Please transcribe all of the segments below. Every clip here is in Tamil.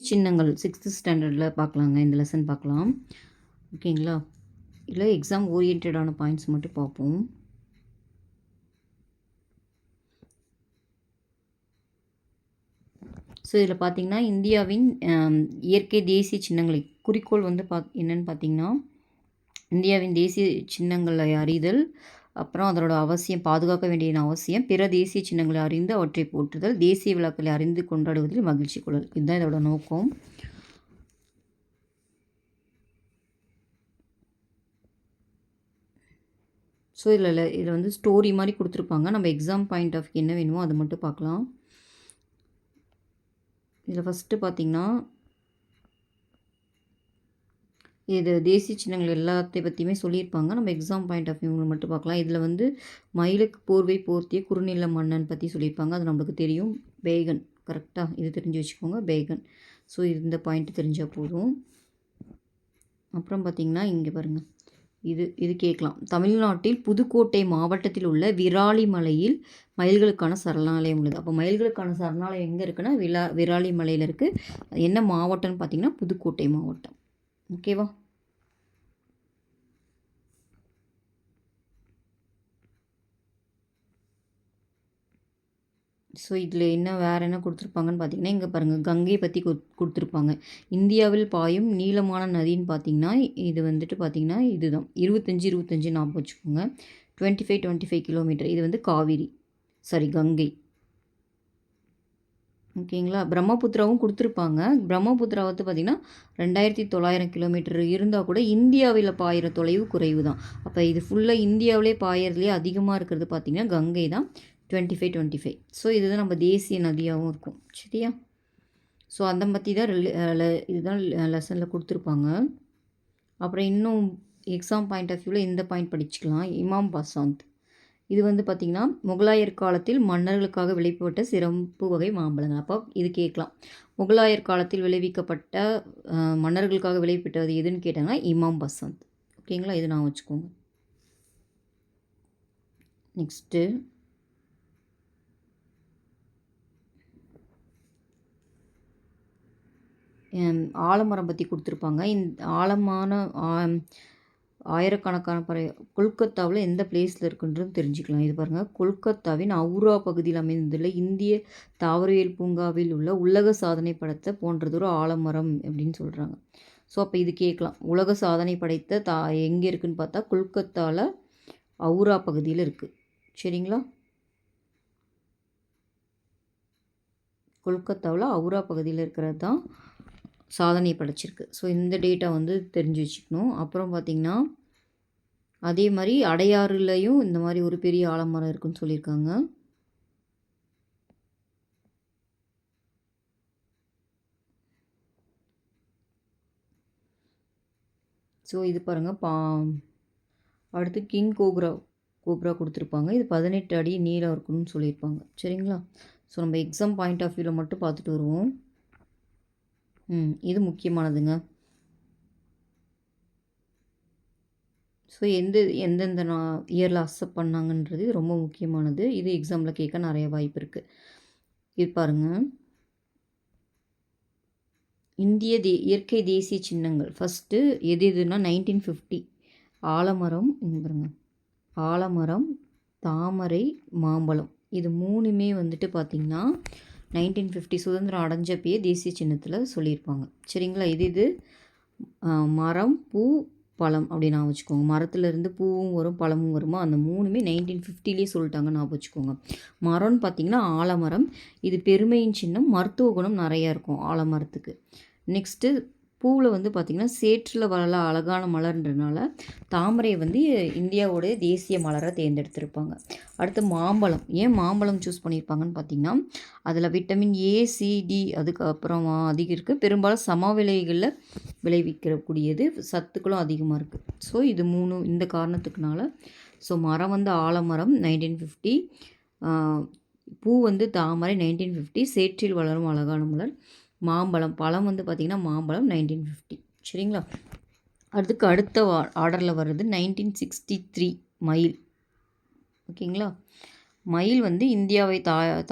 சின்னங்கள் 6th ஸ்டாண்டர்டில் பார்க்கலாங்க. இந்த லெசன் பார்க்கலாம். ஓகேங்களா? இதில் எக்ஸாம் ஓரியன்டான பாயிண்ட்ஸ் மட்டும் பார்ப்போம். ஸோ இதில் பார்த்தீங்கன்னா இந்தியாவின் இயற்கை தேசிய சின்னங்களை குறிக்கோள் வந்து என்னென்னு பார்த்தீங்கன்னா, இந்தியாவின் தேசிய சின்னங்களை அறிதல், அப்புறம் அதனோட அவசியம், பாதுகாக்க வேண்டிய அவசியம், பிற தேசிய சின்னங்களை அறிந்து அவற்றை போற்றுதல், தேசிய விழாக்களை அறிந்து கொண்டாடுவதில் மகிழ்ச்சி கொள்ளல். இதுதான் இதோட நோக்கம். ஸோ இதில் வந்து ஸ்டோரி மாதிரி கொடுத்துருப்பாங்க. நம்ம எக்ஸாம் பாயிண்ட் ஆஃப் என்ன வேணுமோ அதை மட்டும் பார்க்கலாம். இதில் ஃபஸ்ட்டு பார்த்திங்கன்னா, இது தேசிய சின்னங்கள் எல்லாத்தை பற்றியுமே சொல்லியிருப்பாங்க. நம்ம எக்ஸாம் பாயிண்ட் ஆஃப் வியூ மட்டும் பார்க்கலாம். இதில் வந்து மயிலுக்கு போர்வை போர்த்திய குறுநில மன்னன் பற்றி சொல்லியிருப்பாங்க. அது நம்மளுக்கு தெரியும். பேகன், கரெக்டாக இது தெரிஞ்சு வச்சுக்கோங்க, பேகன். ஸோ இந்த பாயிண்ட் தெரிஞ்சால் போதும். அப்புறம் பார்த்திங்கன்னா இங்கே பாருங்கள், இது கேட்கலாம். தமிழ்நாட்டில் புதுக்கோட்டை மாவட்டத்தில் உள்ள விராலிமலையில் மயில்களுக்கான சரணாலயம் உள்ளது. அப்போ மயில்களுக்கான சரணாலயம் எங்கே இருக்குன்னா விராலிமலையில் இருக்குது. என்ன மாவட்டம்னு பார்த்தீங்கன்னா புதுக்கோட்டை மாவட்டம். ஓகேவா? ஸோ இதில் வேறு என்ன கொடுத்துருப்பாங்கன்னு பார்த்தீங்கன்னா, இங்கே பாருங்கள், கங்கை பற்றி கொடுத்துருப்பாங்க. இந்தியாவில் பாயும் நீளமான நதின்னு பார்த்தீங்கன்னா இது வந்துட்டு பார்த்தீங்கன்னா இதுதான் 25 ஞாபகம் வச்சுக்கோங்க. 25 கிலோமீட்டர். இது வந்து காவிரி, கங்கை. ஓகேங்களா? பிரம்மபுத்திராவும் கொடுத்துருப்பாங்க. பிரம்மபுத்திரா வந்து பார்த்திங்கன்னா 2900 கிலோமீட்டர் இருந்தால் கூட இந்தியாவில் பாயிற தொலைவு குறைவு தான். அப்போ இது ஃபுல்லாக இந்தியாவிலே பாயறதுலேயே அதிகமாக இருக்கிறது பார்த்திங்கன்னா கங்கை தான். 25. ஸோ இதுதான் நம்ம தேசிய நதியாகவும் இருக்கும். சரியா? ஸோ அந்த பற்றி தான் இதுதான் லெசனில் கொடுத்துருப்பாங்க. அப்புறம் இன்னும் எக்ஸாம் பாயிண்ட் ஆஃப் வியூவில் இந்த பாயிண்ட் படிச்சுக்கலாம். இமாம் பசாந்த். இது வந்து பார்த்திங்கன்னா முகலாயர் காலத்தில் மன்னர்களுக்காக விளைவிக்கப்பட்ட சிறப்பு வகை மாம்பழங்கள். அப்போ இது கேட்கலாம். முகலாயர் காலத்தில் விளைவிக்கப்பட்ட மன்னர்களுக்காக விளைவிப்பட்டது எதுன்னு கேட்டாங்கன்னா இமாம் பசாந்த். ஓகேங்களா? இது நான் வச்சுக்கோங்க. நெக்ஸ்ட்டு ஆலமரம் பற்றி கொடுத்துருப்பாங்க. இந்த ஆயிரக்கணக்கான கொல்கத்தாவில் எந்த பிளேஸில் இருக்குன்றது தெரிஞ்சுக்கலாம். இது பாருங்கள், கொல்கத்தாவின் அவுரா பகுதியில் அமைந்துள்ள இந்திய தாவரவியல் பூங்காவில் உள்ள உலக சாதனை படைத்த போன்றதொரு ஆலமரம் அப்படின்னு சொல்கிறாங்க. ஸோ அப்போ இது கேட்கலாம். உலக சாதனை படைத்த எங்கே இருக்குதுன்னு பார்த்தா கொல்கத்தாவில் அவுரா பகுதியில் இருக்குது. சரிங்களா? கொல்கத்தாவில் அவுரா பகுதியில் இருக்கிறது தான் சாதனை படைச்சிருக்கு. ஸோ இந்த டேட்டா வந்து தெரிஞ்சு வச்சுக்கணும். அப்புறம் பார்த்திங்கன்னா அதே மாதிரி அடையாறுலையும் இந்த மாதிரி ஒரு பெரிய ஆலமரம் இருக்குன்னு சொல்லியிருக்காங்க. ஸோ இது பாருங்கள், அடுத்து கிங் கோப்ரா கொடுத்துருப்பாங்க. இது 18 அடி நீளம் இருக்குன்னு சொல்லியிருப்பாங்க. சரிங்களா? ஸோ நம்ம எக்ஸாம் பாயிண்ட் ஆஃப் வியூவில் மட்டும் பார்த்துட்டு வருவோம். இது முக்கியமானதுங்க. ஸோ எந்தெந்த இயரில் அக்செப்ட் பண்ணாங்கன்றது ரொம்ப முக்கியமானது. இது எக்ஸாமில் கேட்க நிறைய வாய்ப்பு இருக்குது. இது பாருங்கள், இந்திய இயற்கை தேசிய சின்னங்கள் ஃபஸ்ட்டு எதுனா 1950 ஆலமரம். இங்கே பாருங்கள், ஆலமரம், தாமரை, மாம்பழம். இது மூணுமே வந்துட்டு பார்த்திங்கன்னா 1950 சுதந்திரம் அடைஞ்சப்பயே தேசிய சின்னத்தில் சொல்லியிருப்பாங்க. சரிங்களா? இது மரம், பூ, பழம் அப்படி நான் வச்சுக்கோங்க. மரத்துலேருந்து பூவும் வரும் பழமும் வருமா, அந்த மூணுமே 1950லேயே சொல்லிட்டாங்க, நான் வச்சுக்கோங்க. மரம்னு பார்த்திங்கன்னா ஆலமரம். இது பெருமையின் சின்னம், மருத்துவ குணம் நிறையா இருக்கும் ஆலமரத்துக்கு. நெக்ஸ்ட்டு பூவில் வந்து பார்த்திங்கன்னா சேற்றில் வளர அழகான மலர்ன்றனால தாமரையை வந்து இந்தியாவோடைய தேசிய மலரை தேர்ந்தெடுத்திருப்பாங்க. அடுத்து மாம்பழம். ஏன் மாம்பழம் சூஸ் பண்ணியிருப்பாங்கன்னு பார்த்திங்கன்னா அதில் விட்டமின் ஏ, சி, டி அதுக்கப்புறம் அதிகம் இருக்குது. பெரும்பாலும் சமவெளிகளில் விளைவிக்கக்கூடியது, சத்துக்களும் அதிகமாக இருக்குது. ஸோ இது இந்த காரணத்துக்குனால ஸோ மரம் வந்து ஆலமரம் 1950, பூ வந்து தாமரை 1950, சேற்றில் வளரும் அழகான மலர் மாம்பழம், பழம் வந்து பார்த்திங்கன்னா மாம்பழம் 1950. சரிங்களா? அதுக்கு அடுத்த ஆர்டரில் வர்றது 1963 மயில். ஓகேங்களா? மயில் வந்து இந்தியாவை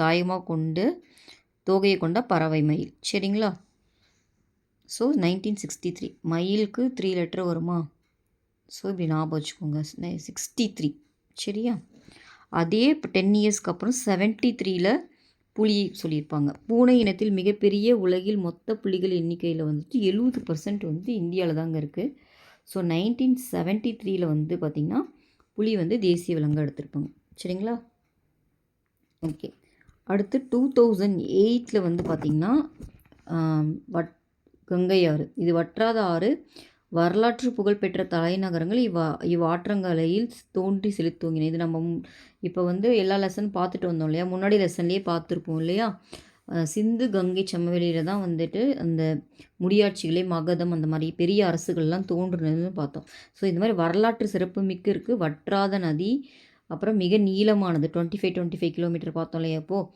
தாயமாக கொண்டு தோகையை கொண்ட பறவை மயில். சரிங்களா? ஸோ 1963 மயிலுக்கு 3 லெட்டர் வருமா? ஸோ இப்படி ஞாபகம் வச்சுக்கோங்க 63 சரியா. அதே இப்போ 10 இயர்ஸ்க்கு அப்புறம் 73ல் புலி சொல்லியிருப்பாங்க. பூனை இனத்தில் மிகப்பெரிய உலகில் மொத்த புலிகள் எண்ணிக்கையில் வந்துட்டு 70% வந்து இந்தியாவில் தாங்க இருக்குது. ஸோ 1973ல் வந்து பார்த்திங்கன்னா புலி வந்து தேசிய விலங்காக எடுத்திருப்பாங்க சரிங்களா. ஓகே, அடுத்து 2008ல் வந்து பார்த்திங்கன்னா கங்கை ஆறு, இது வற்றாத ஆறு, வரலாற்று புகழ்பெற்ற தலைநகரங்கள் இவ்வாற்றங்கரையில் தோன்றி செலுத்துவங்கின. இது நம்ம இப்போ வந்து எல்லா லெசன் பார்த்துட்டு வந்தோம் இல்லையா, முன்னாடி லெசன்லேயே பார்த்துருப்போம் இல்லையா. சிந்து கங்கை சமவெளியில் தான் வந்துட்டு அந்த முடியாட்சிகளே மகதம் அந்த மாதிரி பெரிய அரசுகள்லாம் தோன்றுனதுன்னு பார்த்தோம். ஸோ இந்த மாதிரி வரலாற்று சிறப்பு மிக்க இருக்குது. வற்றாத நதி, அப்புறம் மிக நீளமானது 25 கிலோமீட்டர் பார்த்தோம் இல்லையா அப்போது,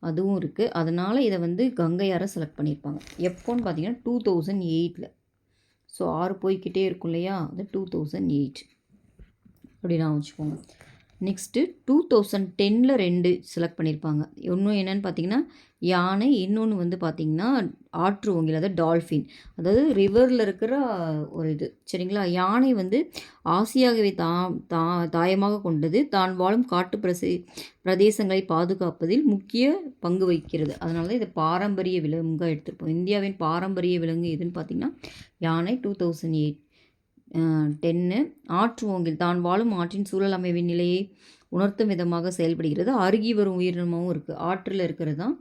அதுவும் இருக்குது. அதனால் இதை வந்து கங்கையாரை செலக்ட் பண்ணியிருப்பாங்க. எப்போன்னு பார்த்தீங்கன்னா 2008ல். ஸோ 6 போய்கிட்டே இருக்கும் இல்லையா, அது 2008 அப்படி நான் வச்சுக்கோங்க. நெக்ஸ்ட்டு 2010ல் 2 செலக்ட் பண்ணியிருப்பாங்க. ஒன்று என்னென்னு பார்த்தீங்கன்னா யானை, இன்னொன்று வந்து பார்த்திங்கன்னா ஆற்று ஓங்கில், அதாவது டால்ஃபின், அதாவது ரிவரில் இருக்கிற ஒரு இது சரிங்களா. யானை வந்து ஆசியாகவே தாயமாக கொண்டது, தான் வாழும் காட்டு பிரதேசங்களை பாதுகாப்பதில் முக்கிய பங்கு வகிக்கிறது. அதனால தான் இதை பாரம்பரிய விலங்காக எடுத்திருப்போம். இந்தியாவின் பாரம்பரிய விலங்கு எதுன்னு பார்த்திங்கன்னா யானை. 2010 ஆற்று ஓங்கில், தான் வாழும் ஆற்றின் சூழல் அமைவின் நிலையை உணர்த்தும் விதமாக செயல்படுகிறது. அருகி வரும் உயிரினமாகவும் இருக்குது, ஆற்றில் இருக்கிறது தான்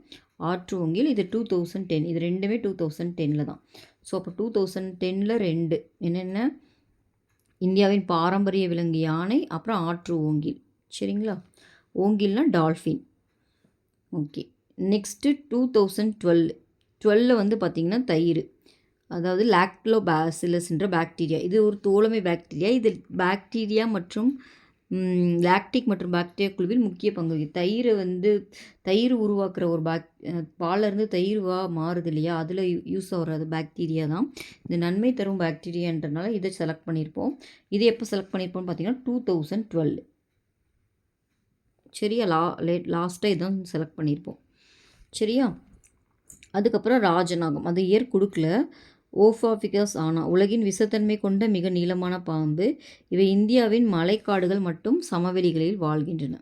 ஆற்று ஓங்கில். இது 2010, இது ரெண்டுமே 2010ல் தான். ஸோ அப்போ 2010ல் 2 என்னென்ன, இந்தியாவின் பாரம்பரிய விலங்கு யானை, அப்புறம் ஆற்று ஓங்கில் சரிங்களா. ஓங்கில்னா டால்ஃபின். ஓகே, நெக்ஸ்ட்டு 2012 வந்து பார்த்திங்கன்னா தயிர், அதாவது லாக்டோபாசிலஸ்ன்ற பாக்டீரியா. இது ஒரு தோழமை பாக்டீரியா. இது பாக்டீரியா மற்றும் லாக்டிக் மற்றும் பாக்டீரியா குழுவில் முக்கிய பங்கு. தயிரை வந்து தயிர் உருவாக்குற ஒரு பாலிருந்து தயிர்வாக மாறுது இல்லையா, அதில் யூஸ் ஆகிறது பாக்டீரியா தான். இந்த நன்மை தரும் பாக்டீரியான்றனால இதை செலக்ட் பண்ணியிருப்போம். இது எப்போ செலக்ட் பண்ணியிருப்போம்னு பார்த்தீங்கன்னா 2012 சரியா. லாஸ்ட்டாக இதான் செலக்ட் பண்ணியிருப்போம் சரியா. அதுக்கப்புறம் ராஜநாகம், அது இயர் கொடுக்கல. ஓஃபாபிகஸ் ஆனா, உலகின் விஷத்தன்மை கொண்ட மிக நீளமான பாம்பு. இவை இந்தியாவின் மலைக்காடுகள் மற்றும் சமவெளிகளில் வாழ்கின்றன.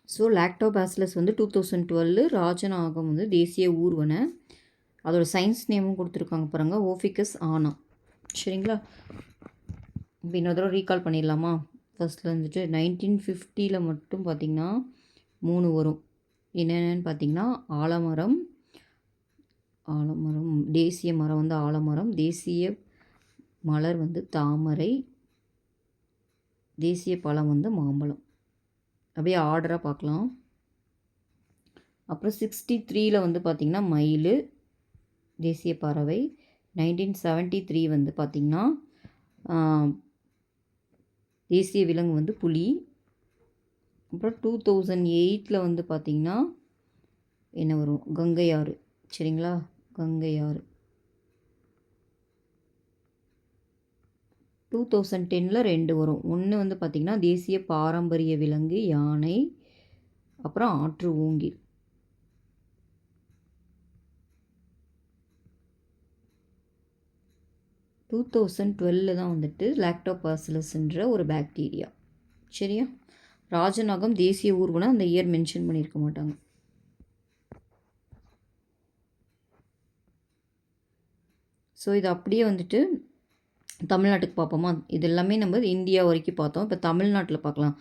ஸோ லாக்டோபாசிலஸ் வந்து 2012, ராஜநாகம் வந்து தேசிய ஊர்வன. அதோட சயின்ஸ் நேமும் கொடுத்துருக்காங்க பாருங்கள், ஓஃபிகஸ் ஆனா சரிங்களா. இப்போ இன்னொரு தடவை ரீகால் பண்ணிடலாமா. ஃபஸ்ட்டில் வந்துட்டு 1950ல் மட்டும் பார்த்திங்கன்னா 3 வரும். என்னென்னு பார்த்திங்கன்னா ஆலமரம், தேசிய மரம் வந்து ஆலமரம், தேசிய மலர் வந்து தாமரை, தேசிய பழம் வந்து மாம்பழம். அப்படியே ஆர்டராக பார்க்கலாம். அப்புறம் 63ல் வந்து பார்த்திங்கன்னா மயில் தேசிய பறவை. 1973 வந்து பார்த்திங்கன்னா தேசிய விலங்கு வந்து புலி. அப்புறம் 2008ல் வந்து பார்த்திங்கன்னா என்ன வரும், கங்கை ஆறு சரிங்களா. கங்கை ஆறு 2010ல் 2 வரும். ஒன்று வந்து பார்த்திங்கன்னா தேசிய பாரம்பரிய விலங்கு யானை, அப்புறம் ஆற்று ஓங்கில். டூ 2012 தான் வந்துட்டு லாக்டோபாசிலஸ்ன்ற ஒரு பாக்டீரியா சரியா. ராஜநாகம் தேசிய ஊர்வன, அந்த இயர் மென்ஷன் பண்ணியிருக்க மாட்டாங்க. ஸோ இது அப்படியே வந்துட்டு தமிழ்நாட்டுக்கு பார்ப்போமா. இது எல்லாமே நம்ம இந்தியா வரைக்கும் பார்த்தோம். இப்போ தமிழ்நாட்டில் பார்க்கலாம்.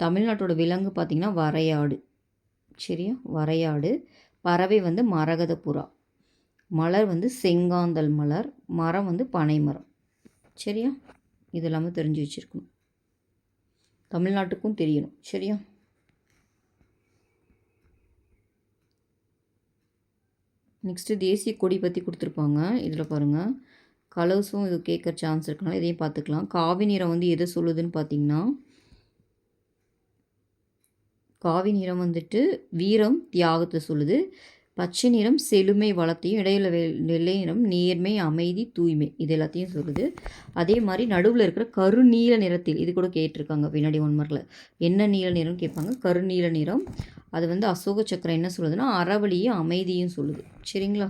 தமிழ்நாட்டோட விலங்கு பார்த்திங்கன்னா வரையாடு சரியா. வரையாடு. பறவை வந்து மரகத புறா. மலர் வந்து செங்காந்தல் மலர். மரம் வந்து பனை மரம் சரியா. இது எல்லாமே தெரிஞ்சு வச்சுருக்கணும், தமிழ்நாட்டுக்கும் தெரியணும் சரியா. நெக்ஸ்ட்டு தேசிய கொடி பற்றி கொடுத்துருப்பாங்க. இதில் பாருங்கள், கலர்ஸும் இது கேட்குற சான்ஸ் இருக்கனால இதையும் பார்த்துக்கலாம். காவி நிறம் வந்து எதை சொல்லுதுன்னு பார்த்திங்கன்னா, காவி நிறம் வந்துட்டு வீரம் தியாகத்தை சொல்லுது. பச்சை நிறம் செழுமை வளத்தையும், இடையில வெள்ளை நிறம் நேர்மை அமைதி தூய்மை, இது எல்லாத்தையும் சொல்லுது. அதே மாதிரி நடுவில் இருக்கிற கருநீல நிறத்தில், இது கூட கேட்டிருக்காங்க பின்னாடி 1 மார்க்கில், என்ன நீல நிறம் கேட்பாங்க. கருநீல நிறம் அது வந்து அசோக சக்கரம் என்ன சொல்லுதுன்னா அறவழியும் அமைதியும் சொல்லுது சரிங்களா.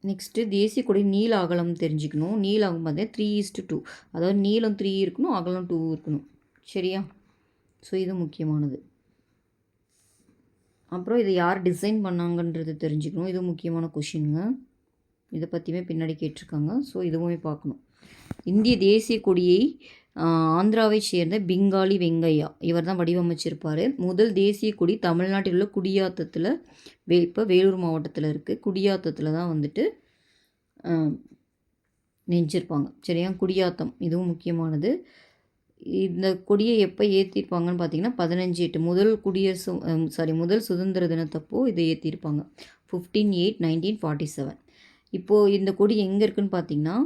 நெக்ஸ்ட்டு தேசிய கொடி நீள அகலம் தெரிஞ்சுக்கணும். நீள அகலம் பார்த்தீங்கன்னா 3:2, அதாவது நீளம் 3 இருக்கணும், அகலம் 2 இருக்கணும். சரியா? ஸோ இது முக்கியமானது. அப்புறம் இதை யார் டிசைன் பண்ணாங்கன்றது தெரிஞ்சுக்கணும். இது முக்கியமான கொஷினுங்க. இதை பற்றியுமே பின்னாடி கேட்டிருக்காங்க. ஸோ இதுவுமே பார்க்கணும். இந்திய தேசிய கொடியை ஆந்திராவை சேர்ந்த பிங்காலி வெங்கையா இவர் தான் வடிவமைச்சிருப்பார். முதல் தேசிய கொடி தமிழ்நாட்டில் உள்ள குடியாத்தத்தில் இப்போ வேலூர் மாவட்டத்தில் இருக்குது. குடியாத்தத்தில் தான் வந்துட்டு நெஞ்சிருப்பாங்க. சரியா? குடியாத்தம் இதுவும் முக்கியமானது. இந்த கொடியை எப்போ ஏற்றிருப்பாங்கன்னு பார்த்தீங்கன்னா 15/8 முதல் சுதந்திர தினத்தப்போ இதை ஏற்றிருப்பாங்க. 15/8/1947. இப்போது இந்த கொடி எங்கே இருக்குதுன்னு பார்த்தீங்கன்னா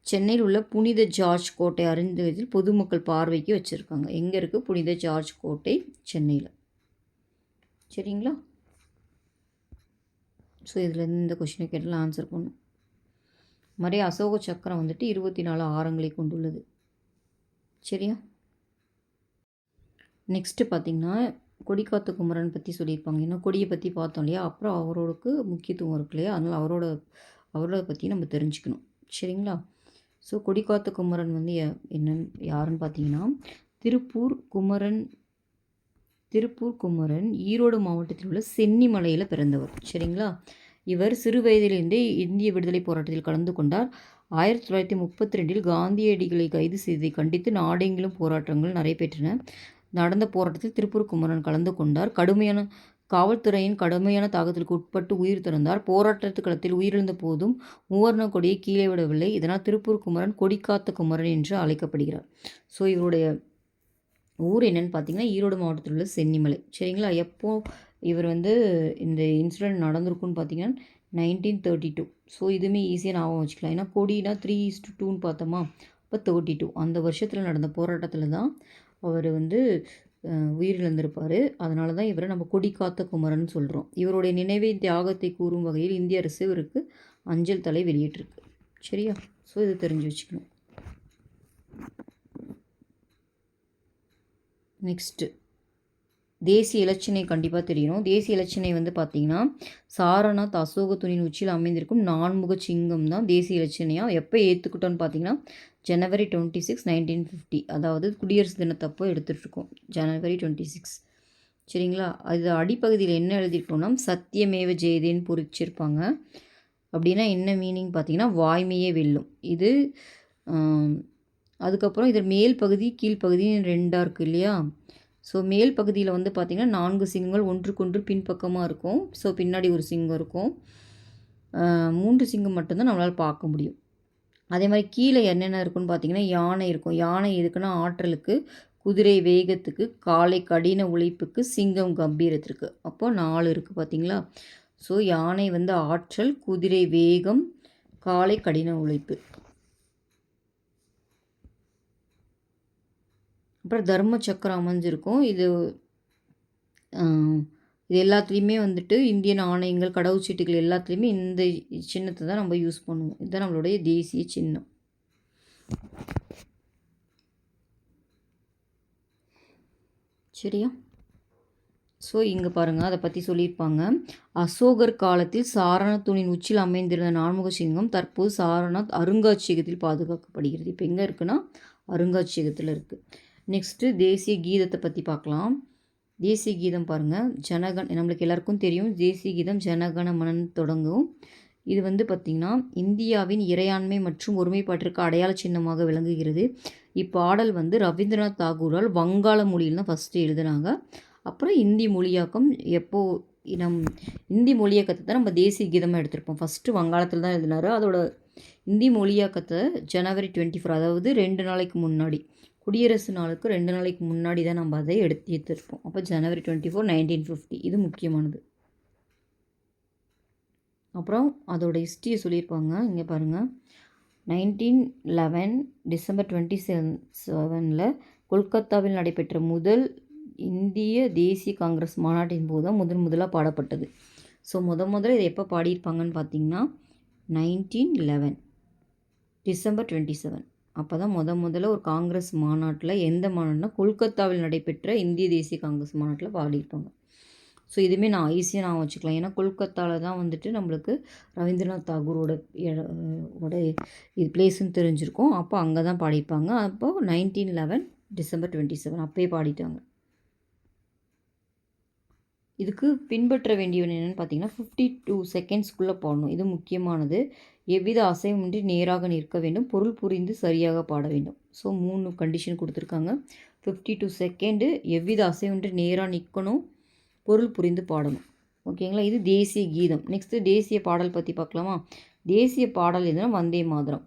சென்னையில் உள்ள புனித ஜார்ஜ் கோட்டை அருந்ததில் பொதுமக்கள் பார்வைக்கு வச்சுருக்காங்க. எங்கே இருக்குது? புனித ஜார்ஜ் கோட்டை, சென்னையில். சரிங்களா? ஸோ இதில் இந்த கொஷினை கேட்டால் ஆன்சர் பண்ணும். மாதிரி அசோக சக்கரம் வந்துட்டு 24 ஆரங்களை கொண்டுள்ளது. சரியா? நெக்ஸ்ட்டு பார்த்திங்கன்னா கொடிக்காத்த குமரன் பற்றி சொல்லியிருப்பாங்க. ஏன்னா கொடியை பற்றி பார்த்தோம் இல்லையா? அப்புறம் அவரோடக்கு முக்கியத்துவம் இருக்கு இல்லையா? அதனால் அவரோட பற்றி நம்ம தெரிஞ்சுக்கணும். சரிங்களா? ஸோ கொடிக்காத்த குமரன் வந்து யாருன்னு பார்த்தீங்கன்னா திருப்பூர் குமரன் ஈரோடு மாவட்டத்தில் உள்ள சென்னிமலையில் பிறந்தவர். சரிங்களா? இவர் சிறு வயதிலிருந்தே இந்திய விடுதலை போராட்டத்தில் கலந்து கொண்டார். 1932 காந்தியடிகளை கைது செய்ததை கண்டித்து நாடெங்கிலும் போராட்டங்கள் நடைபெற்றன. நடந்த போராட்டத்தில் திருப்பூர் குமரன் கலந்து கொண்டார். காவல்துறையின் கடுமையான தாக்கத்திற்கு உட்பட்டு உயிர் திறந்தார். போராட்டத்து களத்தில் உயிரிழந்த போதும் மூவர்ண கொடியை கீழே விடவில்லை. இதனால் திருப்பூர் குமரன் கொடிக்காத்த குமரன் என்று அழைக்கப்படுகிறார். ஸோ இவருடைய ஊர் என்னன்னு பார்த்தீங்கன்னா ஈரோடு மாவட்டத்தில் உள்ள சென்னிமலை. சரிங்களா? எப்போ இவர் வந்து இந்த இன்சிடெண்ட் நடந்திருக்குன்னு பார்த்தீங்கன்னா 1932. ஸோ இதுவுமே ஈஸியாக ஞாபகம் வச்சுக்கலாம். ஏன்னா கொடினா 3:2ன்னு பார்த்தோமா, இப்போ 32 அந்த வருஷத்தில் நடந்த போராட்டத்தில் தான் அவர் வந்து உயிரிழந்திருப்பார். அதனால தான் இவரை நம்ம கொடிக்காத்த குமரன் சொல்கிறோம். இவருடைய நினைவை தியாகத்தை கூறும் வகையில் இந்திய அரசு இவருக்கு அஞ்சல் தலை வெளியிட்டிருக்கு. சரியா? ஸோ இது தெரிஞ்சு வச்சுக்கணும். நெக்ஸ்ட்டு தேசிய இலச்சினை கண்டிப்பாக தெரியணும். தேசிய இலச்சினை வந்து பார்த்திங்கன்னா சாரநாத் அசோக தூணின் உச்சியில் அமைந்திருக்கும் 4முக சிங்கம் தான் தேசிய இலச்சினையாக எப்போ ஏற்றுக்கிட்டோன்னு பார்த்தீங்கன்னா January 26, 1950, அதாவது குடியரசு தினத்தப்போ எடுத்துகிட்ருக்கோம். January 26. சரிங்களா? அது அடிப்பகுதியில் என்ன எழுதியிருக்கோம்னா சத்தியமேவ ஜெயதேன்னு பொறிச்சிருப்பாங்க. அப்படின்னா என்ன மீனிங் பார்த்தீங்கன்னா வாய்மையே வெல்லும். இது அதுக்கப்புறம் இதில் மேல் பகுதி கீழ்ப்பகுதின்னு 2ஆக இருக்குது இல்லையா? ஸோ மேல் பகுதியில் வந்து பார்த்திங்கன்னா 4 சிங்கங்கள் ஒன்றுக்கொன்று பின்பக்கமாக இருக்கும். ஸோ பின்னாடி ஒரு சிங்கம் இருக்கும். 3 சிங்கம் மட்டும்தான் நம்மளால் பார்க்க முடியும். அதே மாதிரி கீழே என்னென்ன இருக்குன்னு பார்த்தீங்கன்னா யானை இருக்கும். யானை எதுக்குன்னா ஆற்றலுக்கு, குதிரை வேகத்துக்கு, காளை கடின உழைப்புக்கு, சிங்கம் கம்பீரத்திற்கு. அப்போ 4 இருக்குது பார்த்தீங்களா? ஸோ யானை வந்து ஆற்றல், குதிரை வேகம், காளை கடின உழைப்பு. அப்புறம் தர்ம சக்கரம் அமைஞ்சிருக்கும். இது எல்லாத்துலேயுமே வந்துட்டு இந்திய நாணயங்கள், கடவுச்சீட்டுகள் எல்லாத்துலேயுமே இந்த சின்னத்தை தான் நம்ம யூஸ் பண்ணுவோம். இதுதான் நம்மளுடைய தேசிய சின்னம். சரியா? ஸோ இங்கே பாருங்கள், அதை பற்றி சொல்லியிருப்பாங்க. அசோகர் காலத்தில் சாரநாத் தூணின் உச்சியில் அமைந்திருந்த 4முக சிங்கம் தற்போது சாரநாத் அருங்காட்சியகத்தில் பாதுகாக்கப்படுகிறது. இப்போ எங்கே இருக்குன்னா அருங்காட்சியகத்தில் இருக்குது. நெக்ஸ்ட்டு தேசிய கீதத்தை பற்றி பார்க்கலாம். தேசிய கீதம் பாருங்கள், நம்மளுக்கு எல்லாருக்கும் தெரியும் தேசிய கீதம் ஜனகணமனன் தொடங்கும். இது வந்து பார்த்திங்கன்னா இந்தியாவின் இறையாண்மை மற்றும் ஒருமைப்பாட்டிற்கு அடையாள சின்னமாக விளங்குகிறது. இப்பாடல் வந்து ரவீந்திரநாத் தாகூரால் வங்காள மொழியில் தான் ஃபஸ்ட்டு எழுதுனாங்க. அப்புறம் இந்தி மொழியாக்கம் இந்தி மொழியாக்கத்தை தான் நம்ம தேசிய கீதமாக எடுத்திருப்போம். ஃபஸ்ட்டு வங்காளத்தில் தான் எழுதினார். அதோட இந்தி மொழியாக்கத்தை January 24, அதாவது 2 நாளைக்கு முன்னாடி, குடியரசு நாளுக்கு 2 நாளைக்கு முன்னாடி தான் நம்ம அதை எடுத்துருப்போம். அப்போ January 24, 1950. இது முக்கியமானது. அப்புறம் அதோட ஹிஸ்ட்ரியை சொல்லியிருப்பாங்க. இங்கே பாருங்கள், 1911 December 27 கொல்கத்தாவில் நடைபெற்ற முதல் இந்திய தேசிய காங்கிரஸ் மாநாட்டின் போது தான் முதலாக பாடப்பட்டது. ஸோ முதல்ல இதை எப்போ பாடியிருப்பாங்கன்னு பார்த்தீங்கன்னா 1911 December 27. அப்போ தான் முதல்ல ஒரு காங்கிரஸ் மாநாட்டில், எந்த மாநாடுனா கொல்கத்தாவில் நடைபெற்ற இந்திய தேசிய காங்கிரஸ் மாநாட்டில் பாடியிருப்பாங்க. ஸோ இதுவுமே நான் ஈஸியாக நான் வச்சுக்கலாம். ஏன்னா கொல்கத்தாவில் தான் வந்துட்டு நம்மளுக்கு ரவீந்திரநாத் தாகூரோட ஓட இது பிளேஸுன்னு தெரிஞ்சிருக்கும். அப்போ அங்கே தான் பாடிப்பாங்க. அப்போது 1911 டிசம்பர் 27 அப்போயே பாடிட்டாங்க. இதுக்கு பின்பற்ற வேண்டியவன் என்னென்னு பார்த்தீங்கன்னா 52 செகண்ட்ஸ்க்குள்ளே பாடணும். இது முக்கியமானது. எவ்வித அசைவுமின்றி நேராக நிற்க வேண்டும். பொருள் புரிந்து சரியாக பாட வேண்டும். ஸோ 3 கண்டிஷன் கொடுத்துருக்காங்க. 52 செகண்டு, எவ்வித அசைவுமின்றி நேராக நிற்கணும், பொருள் புரிந்து பாடணும். ஓகேங்களா? இது தேசிய கீதம். நெக்ஸ்ட்டு தேசிய பாடல் பற்றி பார்க்கலாமா? தேசிய பாடல் எதுனா வந்தே மாதரம்.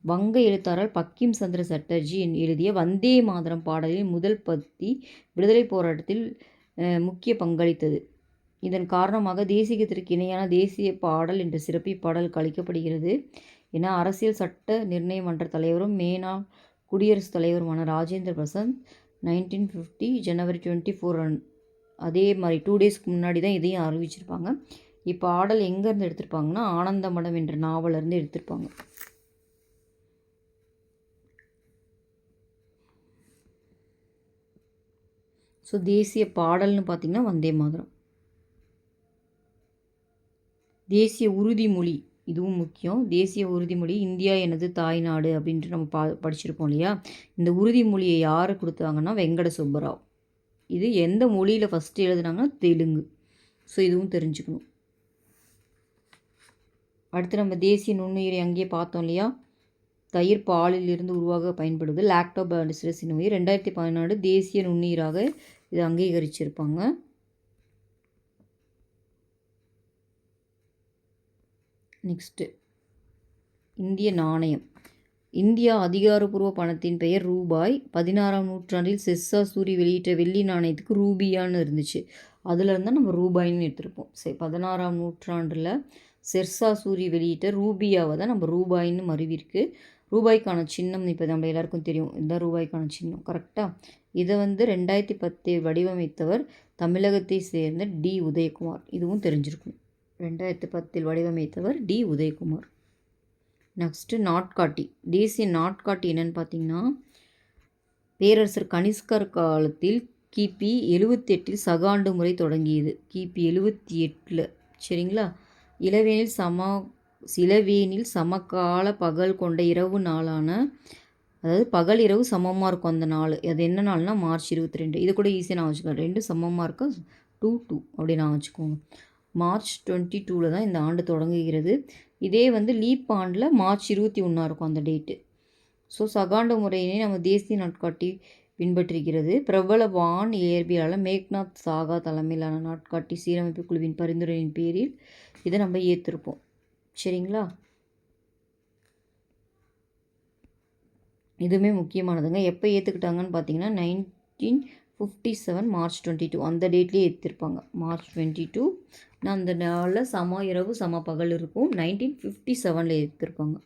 வங்க எழுத்தாளர் பக்கிம் சந்திர சட்டர்ஜி எழுதிய வந்தே மாதரம் பாடலின் முதல் பத்தி விடுதலை போராட்டத்தில் முக்கிய பங்களித்தது. இதன் காரணமாக தேசியத்திற்கு இணையான தேசிய பாடல் என்ற சிறப்பு இப்பாடலுக்கு அளிக்கப்படுகிறது என அரசியல் சட்ட நிர்ணய மன்ற தலைவரும் மேனாள் குடியரசுத் தலைவருமான ராஜேந்திர பிரசாத் 1950 ஜனவரி 24 அதே மாதிரி 2 டேஸ்க்கு முன்னாடி தான் இதையும் அறிவிச்சிருப்பாங்க. இப்பாடல் எங்கேருந்து எடுத்திருப்பாங்கன்னா ஆனந்தமடம் என்ற நாவலேருந்து எடுத்திருப்பாங்க. ஸோ தேசிய பாடல்னு பார்த்திங்கன்னா வந்தே மாதரம். தேசிய உறுதிமொழி இதுவும் முக்கியம். தேசிய உறுதிமொழி இந்தியா எனது தாய்நாடு அப்படின்ட்டு நம்ம படிச்சிருப்போம் இல்லையா? இந்த உறுதிமொழியை யார் கொடுத்தாங்கன்னா வெங்கட சுப்பராவ். இது எந்த மொழியில் ஃபஸ்ட்டு எழுதுனாங்கன்னா தெலுங்கு. ஸோ இதுவும் தெரிஞ்சுக்கணும். அடுத்து நம்ம தேசிய நுண்ணுயிரை அங்கேயே பார்த்தோம் இல்லையா? தயிர் பாலில் இருந்து உருவாக பயன்படுவது லாக்டோபாசிலஸ் நுண்ணுயிர். 2014 தேசிய நுண்ணுயிராக இது அங்கீகரிச்சிருப்பாங்க. நெக்ஸ்ட்டு இந்திய நாணயம். இந்தியா அதிகாரப்பூர்வ பணத்தின் பெயர் ரூபாய். 16ஆம் நூற்றாண்டில் செஸ்ஸா சூரி வெளியிட்ட வெள்ளி நாணயத்துக்கு ரூபியான்னு இருந்துச்சு. அதில் இருந்தால் நம்ம ரூபாயின்னு எடுத்திருப்போம். சரி, 16ஆம் நூற்றாண்டில் செர்சா சூரி வெளியிட்ட ரூபியாவை தான் நம்ம ரூபாயின்னு மருவிருக்கு. ரூபாய்க்கான சின்னம் இப்போ நம்ம எல்லாருக்கும் தெரியும். இதுதான் ரூபாய்க்கான சின்னம். கரெக்டாக? இதை 2010 வடிவமைத்தவர் தமிழகத்தை சேர்ந்த டி உதயகுமார். இதுவும் தெரிஞ்சிருக்கும். 2010 வடிவமைத்தவர் டி உதயகுமார். நெக்ஸ்ட்டு நாட்காட்டி. தேசிய நாட்காட்டி என்னென்னு பார்த்தீங்கன்னா பேரரசர் கனிஷ்கர் காலத்தில் கிபி 78 சகாண்டு முறை தொடங்கியது. கிபி 78. சரிங்களா? இளவேனில் சமகால பகல் கொண்ட இரவு நாளான, அதாவது பகல் இரவு சமமாக இருக்கும் அந்த நாள். அது என்ன நாள்னா மார்ச் 22. இது கூட ஈஸியாக நான் வச்சுக்கலாம். 2 சமமாக இருக்கா 2 அப்படி நான் வச்சுக்கோங்க. மார்ச் 22 தான் இந்த ஆண்டு தொடங்குகிறது. இதே லீப் ஆண்டில் மார்ச் 21 இருக்கும் அந்த டேட்டு. ஸோ சகாண்டு முறையினை நம்ம தேசிய நாட்காட்டி பின்பற்றுகிறது. பிரபல வான் இயற்பியலாளர் மேக்நாத் சாகா தலைமையிலான நாட்காட்டி சீரமைப்பு குழுவின் பரிந்துரையின் பேரில் இதை நம்ம ஏற்றிருப்போம். சரிங்களா? இதுவுமே முக்கியமானதுங்க. எப்போ ஏற்றுக்கிட்டாங்கன்னு பார்த்தீங்கன்னா 1957 மார்ச் 22 அந்த டேட்லேயே ஏற்றிருப்பாங்க. மார்ச் 22 அந்த நாளில் சம இரவு சம பகல் இருக்கும். 1957 ஏற்றிருப்பாங்க.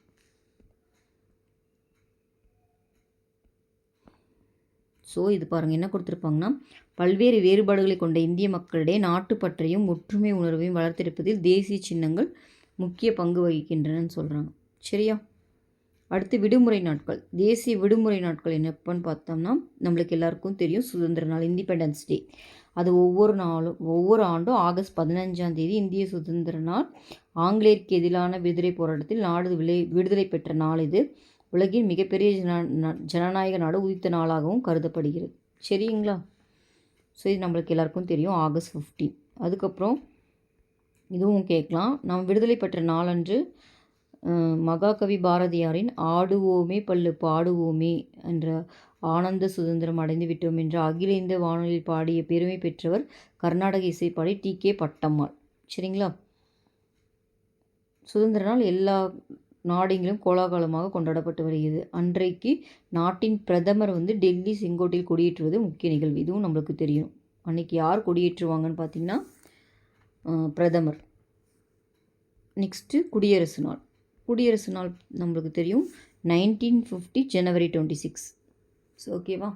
ஸோ இது பாருங்கள் என்ன கொடுத்துருப்பாங்கன்னா பல்வேறு வேறுபாடுகளை கொண்ட இந்திய மக்களிடையே நாட்டுப்பற்றையும் ஒற்றுமை உணர்வையும் வளர்த்தெடுப்பதில் தேசிய சின்னங்கள் முக்கிய பங்கு வகிக்கின்றனன்னு சொல்கிறாங்க. சரியா? அடுத்து விடுமுறை நாட்கள். தேசிய விடுமுறை நாட்கள் என்னப்பன்னு பார்த்தோம்னா நம்மளுக்கு எல்லாருக்கும் தெரியும் சுதந்திர நாள், இண்டிபெண்டன்ஸ் டே. அது ஒவ்வொரு ஆண்டும் ஆகஸ்ட் 15ஆம் தேதி இந்திய சுதந்திர நாள். ஆங்கிலேயருக்கு எதிரான விடுதலை போராட்டத்தில் நாடு விடுதலை பெற்ற நாள் இது. உலகின் மிகப்பெரிய ஜனநாயக நாடு உதித்த நாளாகவும் கருதப்படுகிறது. சரிங்களா? ஸோ இது நம்மளுக்கு எல்லாருக்கும் தெரியும் ஆகஸ்ட் 15. அதுக்கப்புறம் இதுவும் கேட்கலாம். நாம் விடுதலை பெற்ற நாளன்று மகாகவி பாரதியாரின் ஆடுவோமே பல்லு பாடுவோமே என்ற ஆனந்த சுதந்திரம் அடைந்து விட்டோம் என்ற அகில இந்திய வானொலியில் பாடிய பெருமை பெற்றவர் கர்நாடக இசைப்பாடி டி.கே. பட்டம்மாள். சரிங்களா? சுதந்திர நாள் எல்லா நாடெங்கிலும் கோலாகலமாக கொண்டாடப்பட்டு வருகிறது. அன்றைக்கு நாட்டின் பிரதமர் டெல்லி செங்கோட்டையில் கொடியேற்றுவது முக்கிய நிகழ்வு. இதுவும் நம்மளுக்கு தெரியும். அன்றைக்கி யார் கொடியேற்றுவாங்கன்னு பார்த்தீங்கன்னா பிரதமர். நெக்ஸ்ட்டு குடியரசு நாள். குடியரசு நாள் நம்மளுக்கு தெரியும் 1950 ஜனவரி 26. ஸோ ஓகேவா?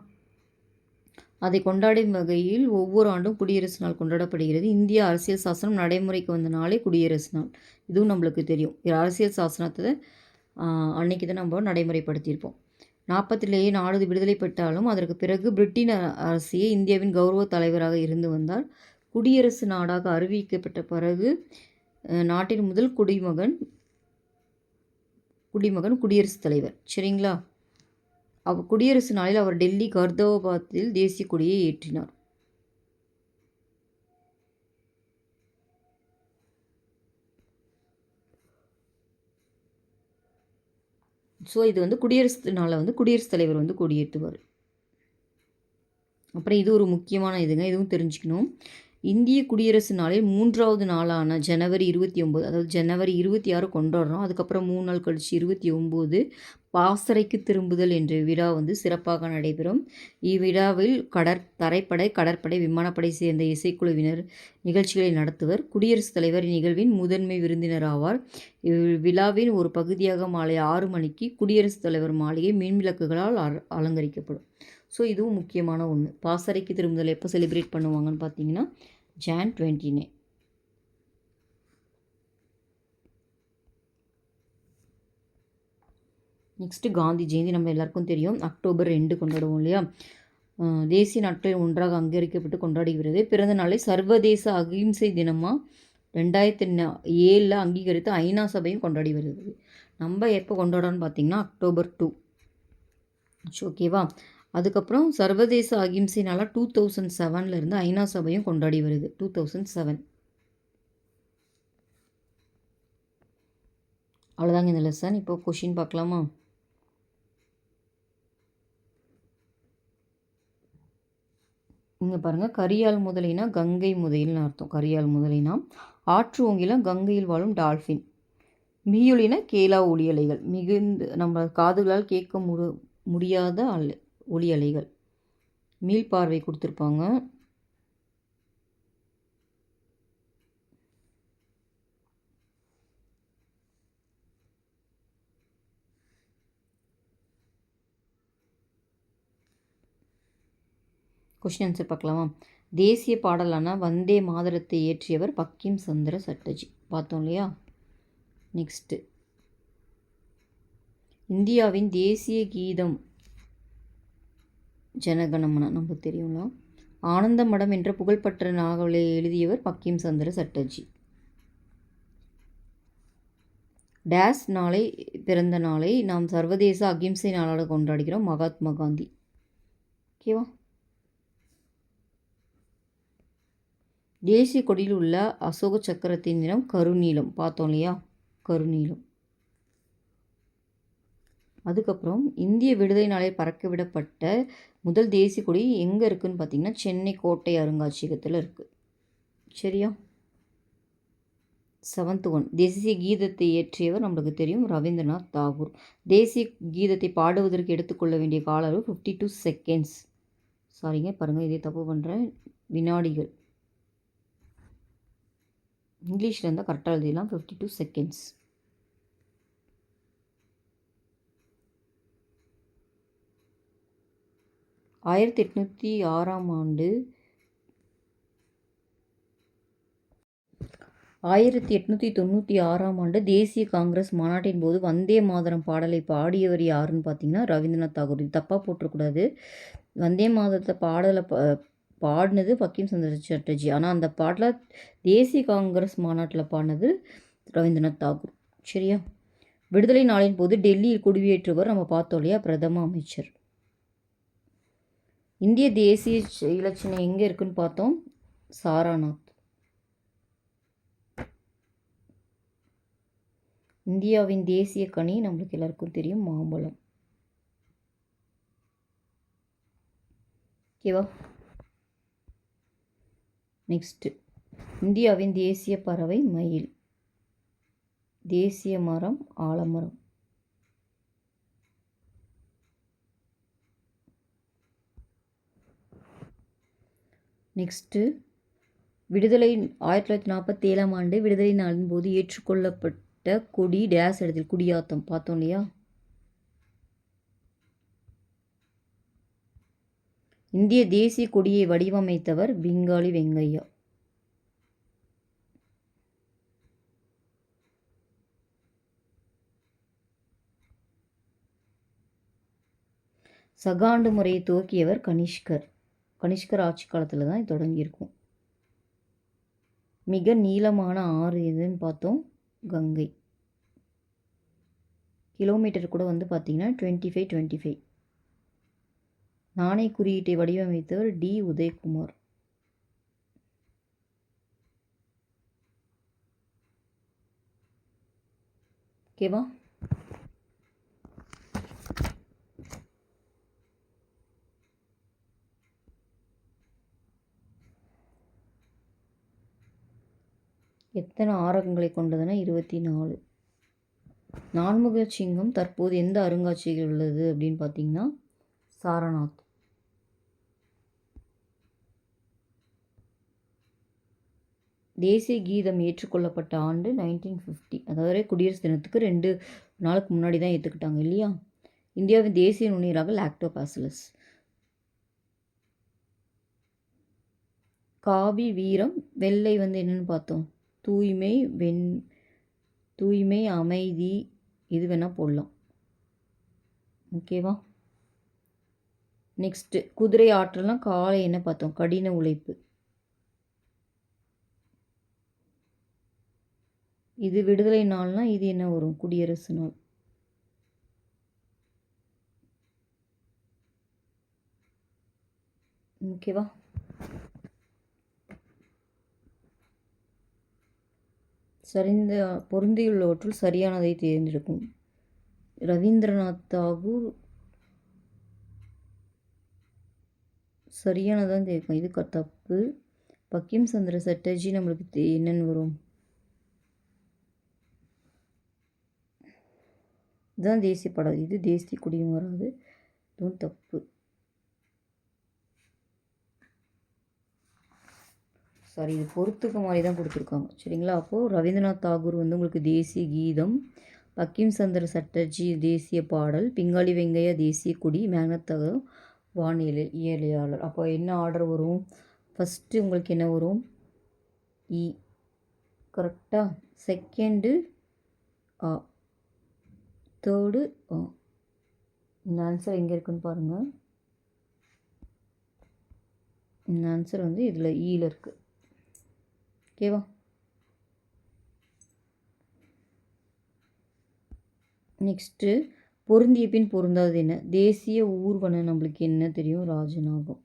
அதை கொண்டாடும் வகையில் ஒவ்வொரு ஆண்டும் குடியரசு நாள் கொண்டாடப்படுகிறது. இந்திய அரசியல் சாசனம் நடைமுறைக்கு வந்த நாளே குடியரசு நாள். இதுவும் நம்மளுக்கு தெரியும். அரசியல் சாசனத்தை அன்னைக்கு தான் நம்ம நடைமுறைப்படுத்தியிருப்போம். 47 நாடு விடுதலை பெற்றாலும் அதற்கு பிறகு பிரிட்டன் அரசியே இந்தியாவின் கௌரவ தலைவராக இருந்து வந்தார். குடியரசு நாடாக அறிவிக்கப்பட்ட பிறகு நாட்டின் முதல் குடிமகன் குடியரசுத் தலைவர். சரிங்களா? குடியரசு நாளில் அவர் டெல்லி கர்தாபாத்தில் தேசிய கொடியை ஏற்றினார். ஸோ இது வந்து குடியரசு நாளில் வந்து குடியரசுத் தலைவர் வந்து கொடியேற்றுவார். அப்புறம் இது ஒரு முக்கியமான இதுங்க, இதுவும் தெரிஞ்சுக்கணும். இந்திய குடியரசு நாளில் 3வது நாளான ஜனவரி 29, அதாவது ஜனவரி 26 கொண்டாடுறோம். அதுக்கப்புறம் 3 நாள் கழிச்சு 29 பாசறைக்கு திரும்புதல் என்ற விழா வந்து சிறப்பாக நடைபெறும். இவ்விழாவில் தரைப்படை, கடற்படை, விமானப்படை சேர்ந்த இசைக்குழுவினர் நிகழ்ச்சிகளை நடத்துவர். குடியரசுத் தலைவர் இந்நிகழ்வின் முதன்மை விருந்தினர் ஆவார். இவ்விழாவின் ஒரு பகுதியாக மாலை 6 மணிக்கு குடியரசுத் தலைவர் மாளிகை மின்விளக்குகளால் அலங்கரிக்கப்படும். ஸோ இதுவும் முக்கியமான ஒன்று. பாசறைக்கு திரும்புதல் எப்போ செலிப்ரேட் பண்ணுவாங்கன்னு பார்த்தீங்கன்னா Jan 29. நெக்ஸ்ட்டு காந்தி ஜெயந்தி நம்ம எல்லாருக்கும் தெரியும். October 2 கொண்டாடுவோம் இல்லையா? தேசிய நாட்களில் ஒன்றாக அங்கீகரிக்கப்பட்டு கொண்டாடுகிறது. பிறந்த நாளை சர்வதேச அகிம்சை தினமாக 2007 அங்கீகரித்து ஐநா சபையும் கொண்டாடி வருகிறது. நம்ம எப்போ கொண்டாடோன்னு பார்த்தீங்கன்னா October 2. ஓகேவா? அதுக்கப்புறம் சர்வதேச அகிம்சை நாளாக 2007 இருந்து ஐநா சபையும் கொண்டாடி வருது. 2007. அவ்வளோதாங்க இந்த லெசன். இப்போ கொஷின் பார்க்கலாமா? இங்கே பாருங்கள், கரியால் முதலைனா கங்கை முதல்னு அர்த்தம். கரியால் முதலைனா ஆற்று ஓங்கில கங்கையில் வாழும் டால்ஃபின். மீயொலினா கேலா ஒலி அலைகள், மிகுந்து நம்ம காதுகளால் கேட்க முடியாத ஒலி அலைகள். மீள்பார்வை கொடுத்துருப்பாங்க. கொஸ்டின் ஆன்சர் பார்க்கலாமா? தேசிய பாடலான வந்தே மாதரத்தை இயற்றியவர் பக்கிம் சந்திர சட்டர்ஜி. பார்த்தோம் இல்லையா? நெக்ஸ்ட்டு, இந்தியாவின் தேசிய கீதம் ஜனகணமன நமக்கு தெரியும்ல. ஆனந்த மடம் என்ற புகழ்பெற்ற நாவலை எழுதியவர் பக்கிம் சந்திர சட்டர்ஜி. டேஸ் நாளை பிறந்த நாளை நாம் சர்வதேச அகிம்சை நாளாக கொண்டாடுகிறோம். மகாத்மா காந்தி. ஓகேவா? தேசிய கொடியில் உள்ள அசோக சக்கரத்தின் நிறம் கருநீலம். பார்த்தோம் இல்லையா? கருநீலம். அதுக்கப்புறம் இந்திய விடுதலை நாளில் பறக்க விடப்பட்ட முதல் தேசிய கொடி எங்கே இருக்குதுன்னு பார்த்தீங்கன்னா சென்னை கோட்டை அருங்காட்சியகத்தில் இருக்குது. சரியா? 7th one, தேசிய கீதத்தை இயற்றியவர் நம்மளுக்கு தெரியும், ரவீந்திரநாத் தாகூர். தேசிய கீதத்தை பாடுவதற்கு எடுத்துக்கொள்ள வேண்டிய கால அளவு 52 seconds. சாரிங்க, பாருங்கள், இதே தப்பு பண்ணுறேன். வினாடிகள். இங்கிலீஷில் இருந்தால் கரெக்டாக எழுதிடலாம். 52 seconds. ஆயிரத்தி 1896 தேசிய காங்கிரஸ் மாநாட்டின் போது வந்தே மாதரம் பாடலை பாடியவர் யாருன்னு பார்த்தீங்கன்னா ரவீந்திரநாத் தாகூர். இது தப்பாக போட்டக்கூடாது. வந்தே மாதரத்தை பாடினது பக்கிம் சந்திர சட்டர்ஜி. ஆனால் அந்த பாடலை தேசிய காங்கிரஸ் மாநாட்டில் பாடினது ரவீந்திரநாத் தாகூர். சரியா? விடுதலை நாளின் போது டெல்லியில் கொடியேற்றுவர் நம்ம பார்த்தோம் இல்லையா, பிரதம அமைச்சர். இந்திய தேசிய இலச்சினை எங்கே இருக்குன்னு பார்த்தோம், சாராநாத். இந்தியாவின் தேசிய கனி நம்மளுக்கு எல்லாருக்கும் தெரியும், மாம்பழம். ஓகேவா? நெக்ஸ்ட், இந்தியாவின் தேசிய பறவை மயில். தேசிய மரம் ஆலமரம். நெக்ஸ்ட்டு, விடுதலை 1947 விடுதலை நாளின் போது ஏற்றுக்கொள்ளப்பட்ட கொடி டேஸ் இடத்தில் குடியாத்தம். பார்த்தோம் இல்லையா? இந்திய தேசிய கொடியை வடிவமைத்தவர் விங்காளி வெங்கையா. சகாண்டு முறையை துவக்கியவர் கனிஷ்கர். கனிஷ்கர் ஆட்சி காலத்தில் தான் தொடங்கியிருக்கும். மிக நீளமான ஆறு எதுன்னு பார்த்தோம், கங்கை. கிலோமீட்டர் கூட வந்து பார்த்திங்கன்னா 25. நாணய குறியீட்டை வடிவமைத்தவர் டி. உதயகுமார். ஓகேவா? எத்தனை ஆரகங்களை கொண்டதுன்னா 24. நான்முக சிங்கம் தற்போது எந்த அருங்காட்சியகம் உள்ளது அப்படின்னு பார்த்தீங்கன்னா சாரநாத். தேசிய கீதம் ஏற்றுக்கொள்ளப்பட்ட ஆண்டு 1950. அதாவது குடியரசு தினத்துக்கு 2 நாளுக்கு முன்னாடி தான் ஏற்றுக்கிட்டாங்க இல்லையா? இந்தியாவின் தேசிய நுண்ணுயிராக லாக்டோபாசிலஸ். காவி வீரம் வெள்ளை வந்து என்னென்னு பார்த்தோம், தூய்மை தூய்மை அமைதி, இது வேணால் போடலாம். ஓகேவா? நெக்ஸ்ட்டு குதிரை ஆற்றலாம் காலை என்ன பார்த்தோம், கடின உழைப்பு. இது விடுதலை நாள்னா இது என்ன வரும், குடியரசு நாள். ஓகேவா? சரிந்த பொருந்தியுள்ளவற்றுள் சரியானதை தேர்ந்தெடுக்கும். ரவீந்திரநாத் தாகூர் சரியானதான் தேர்க்கும், இது தப்பு. பக்கிம் சந்திர சட்டர்ஜி நம்மளுக்கு என்னென்னு வரும், இதுதான் தேசிய படம், இது தேசிய கொடியும் வராது, இதுவும் தப்பு. சாரி, இது பொறுத்துக்க மாதிரி தான் கொடுத்துருக்காங்க சரிங்களா? அப்போது ரவீந்திரநாத் தாகூர் வந்து உங்களுக்கு தேசிய கீதம், பக்கிம் சந்திர சட்டர்ஜி தேசிய பாடல், பிங்காளி வெங்கையா தேசிய கொடி, மேக்னத் வானியலியாளர். அப்போ என்ன ஆர்டர் வரும், ஃபஸ்ட்டு உங்களுக்கு என்ன வரும், இ கரெக்டாக, செகண்டு ஆ, தேர்டு ஆ. இந்த ஆன்சர் எங்கே இருக்குன்னு பாருங்கள். இந்த ஆன்சர் வந்து இதில் ஈயில் இருக்குது. ஓகேவா? நெக்ஸ்ட்டு பொருந்திய பின் பொருந்தாதது என்ன, தேசிய ஊர்வனம் நம்மளுக்கு என்ன தெரியும், ராஜநாகம்.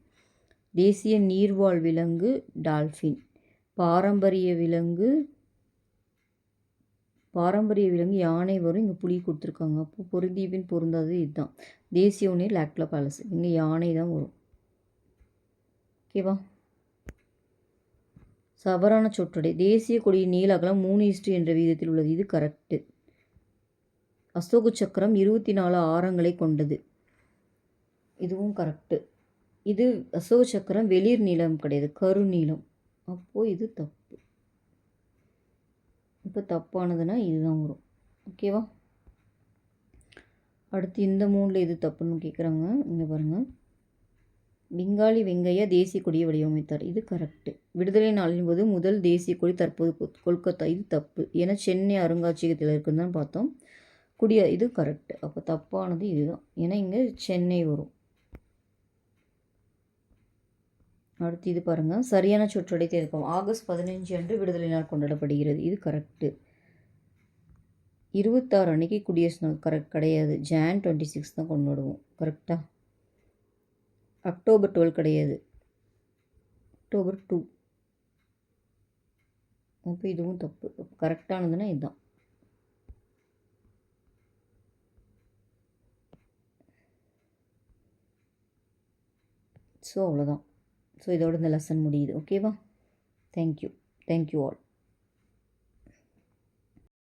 தேசிய நீர்வாழ் விலங்கு டால்ஃபின். பாரம்பரிய விலங்கு யானை வரும், இங்கே புலி கொடுத்துருக்காங்க. அப்போ பொருந்திய பின் பொருந்தாதது இதுதான். தேசிய உணர் லாக்டோபாசிலஸ், இங்கே யானை தான் வரும். ஓகேவா? சவரான சொற்றொடை, தேசிய கொடியின் நீள அகலம் 3:1 என்ற விகிதத்தில் உள்ளது, இது கரெக்டு. அசோக சக்கரம் 24 ஆரங்களை கொண்டது, இதுவும் கரெக்டு. இது அசோக சக்கரம் வெளிர் நீளம் கிடையாது, கருநீளம், அப்போது இது தப்பு. இப்போ தப்பானதுன்னா இதுதான் வரும். ஓகேவா? அடுத்து இந்த 3ல் எது தப்புன்னு கேட்குறாங்க. இங்கே பாருங்கள், பிங்காளி வெங்கையா தேசிய கொடியை வடிவமைத்தார், இது கரெக்டு. விடுதலை நாளின் போது முதல் தேசிய கொடி தற்போது கொல்கத்தா, இது தப்பு. ஏன்னா சென்னை அருங்காட்சியகத்தில் இருக்குன்னு தான் பார்த்தோம். இது கரெக்டு. அப்போ தப்பானது இதுதான், ஏன்னா இங்கே சென்னை வரும். அடுத்து இது பாருங்கள், சரியான சொற்றொடை தேர்ந்தெடுக்கும். ஆகஸ்ட் 15 அன்று விடுதலை நாள் கொண்டாடப்படுகிறது, இது கரெக்டு. 26 அன்னைக்கு குடியரசு நாள் கிடையாது, Jan 26 தான் கொண்டாடுவோம், கரெக்டாக. அக்டோபர் 12 கிடையாது, அக்டோபர் 2. அப்போ இதுவும் தப்பு. கரெக்டானதுன்னா இதுதான். ஸோ அவ்வளோதான். ஸோ இதோட இந்த லெசன் முடியுது. ஓகேவா? Thank you all.